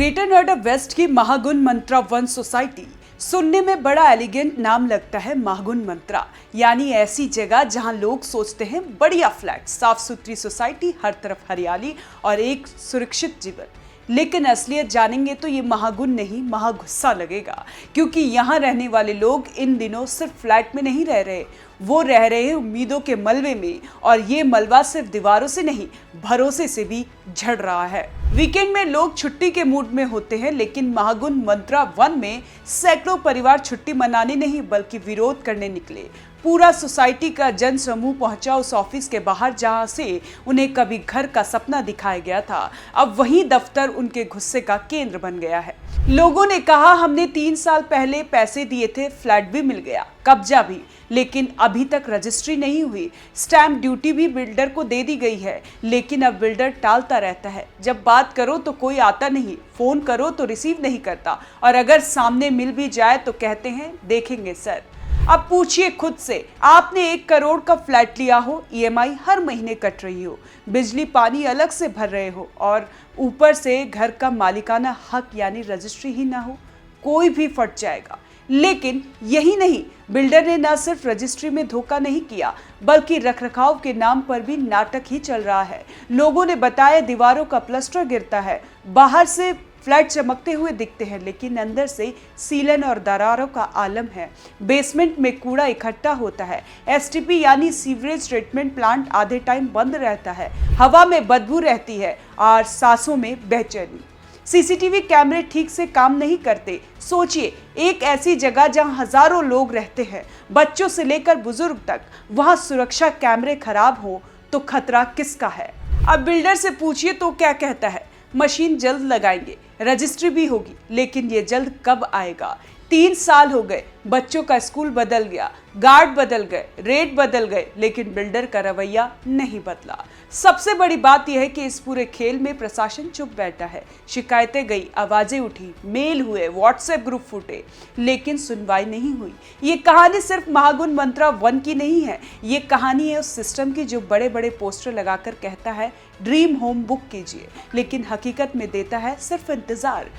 Greater Noida waste की महागुण मंत्रा one society सुनने में बड़ा एलिगेंट नाम लगता है। महागुण मंत्रा यानी ऐसी जगह जहां लोग सोचते हैं बढ़िया फ्लैट, साफ सुथरी सोसाइटी, हर तरफ हरियाली और एक सुरक्षित जीवन। लेकिन असलियत जानेंगे तो ये महागुण नहीं, महागुस्सा लगेगा, क्योंकि यहाँ रहने वाले लोग इन दिनों सिर्फ फ्लैट में नहीं रह रहे, वो रह रहे हैं उम्मीदों के मलबे में। और ये मलबा सिर्फ दीवारों से नहीं, भरोसे से भी झड़ रहा है। वीकेंड में लोग छुट्टी के मूड में होते हैं, लेकिन महागुण मंत्रा वन में सैकड़ों परिवार छुट्टी मनाने नहीं बल्कि विरोध करने निकले। पूरा सोसाइटी का जन समूह पहुंचा उस ऑफिस के बाहर जहां से उन्हें कभी घर का सपना दिखाया गया था। अब वही दफ्तर उनके गुस्से का केंद्र बन गया है। लोगों ने कहा, हमने 3 साल पहले पैसे दिए थे, फ्लैट भी मिल गया, कब्जा भी, लेकिन अभी तक रजिस्ट्री नहीं हुई। स्टैंप ड्यूटी भी बिल्डर को दे दी गई है, लेकिन अब बिल्डर टालता रहता है। जब बात करो तो कोई आता नहीं, फोन करो तो रिसीव नहीं करता, और अगर सामने मिल भी जाए तो कहते हैं देखेंगे सर। अब पूछिए खुद से, आपने 1 करोड़ का फ्लैट लिया हो, ईएमआई हर महीने कट रही हो, बिजली पानी अलग से भर रहे हो, और ऊपर से घर का मालिकाना हक यानी रजिस्ट्री ही ना हो, कोई भी फट जाएगा। लेकिन यही नहीं, बिल्डर ने न सिर्फ रजिस्ट्री में धोखा नहीं किया, बल्कि रखरखाव के नाम पर भी नाटक ही चल रहा है। लोगों ने बताया दीवारों का प्लास्टर गिरता है, बाहर से फ्लैट चमकते हुए दिखते हैं, लेकिन अंदर से सीलन और दरारों का आलम है। बेसमेंट में कूड़ा इकट्ठा होता है, एसटीपी यानी सीवरेज ट्रीटमेंट प्लांट आधे टाइम बंद रहता है, हवा में बदबू रहती है और सांसों में बेचैनी। सीसीटीवी कैमरे ठीक से काम नहीं करते। सोचिए, एक ऐसी जगह जहां हजारों लोग रहते हैं, बच्चों से लेकर बुजुर्ग तक, वहां सुरक्षा कैमरे खराब हो तो खतरा किसका है? अब बिल्डर से पूछिए तो क्या कहता है, मशीन जल्द लगाएंगे, रजिस्ट्री भी होगी, लेकिन ये जल्द कब आएगा? 3 साल हो गए, बच्चों का स्कूल बदल गया, गार्ड बदल गए, रेट बदल गए, लेकिन बिल्डर का रवैया नहीं बदला। सबसे बड़ी बात यह है कि इस पूरे खेल में प्रशासन चुप बैठा है। शिकायतें गई, आवाजें उठी, मेल हुए, व्हाट्सएप ग्रुप फूटे, लेकिन सुनवाई नहीं हुई। ये कहानी सिर्फ महागुण मंत्रा वन की नहीं है, ये कहानी है उस सिस्टम की जो बड़े बड़े पोस्टर लगाकर कहता है ड्रीम होम बुक कीजिए, लेकिन हकीकत में देता है सिर्फ इंतजार।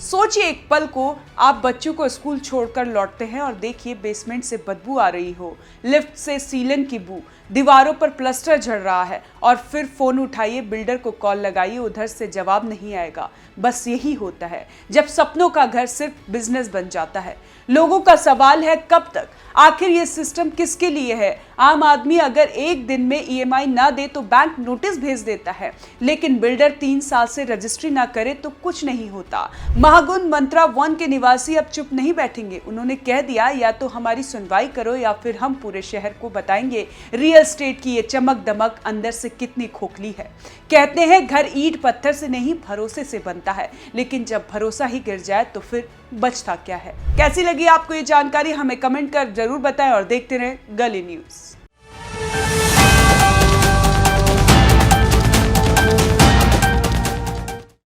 सोचिए एक पल को, आप बच्चों को स्कूल छोड़कर लौटते हैं और देखिए बेसमेंट से बदबू आ रही हो, लिफ्ट से सीलन की बू, दीवारों पर प्लास्टर झड़ रहा है, और फिर फोन उठाइए, बिल्डर को कॉल लगाइए, उधर से जवाब नहीं आएगा। बस यही होता है जब सपनों का घर सिर्फ बिजनेस बन जाता है। लोगों का सवाल है कब तक? आखिर ये सिस्टम किसके लिए है? आम आदमी अगर एक दिन में ईएमआई ना दे तो बैंक नोटिस भेज देता है, लेकिन बिल्डर 3 साल से रजिस्ट्री ना करे तो कुछ नहीं होता। महागुण मंत्रा वन के निवासी अब चुप नहीं बैठेंगे। उन्होंने कह दिया, या तो हमारी सुनवाई करो या फिर हम पूरे शहर को बताएंगे रियल एस्टेट की ये चमक दमक अंदर से कितनी खोखली है। कहते हैं घर ईंट पत्थर से नहीं, भरोसे से बनता है, लेकिन जब भरोसा ही गिर जाए तो फिर बचता क्या है? कैसी लगी आपको ये जानकारी? हमें कमेंट कर जरूर बताएं और देखते रहें गली न्यूज़।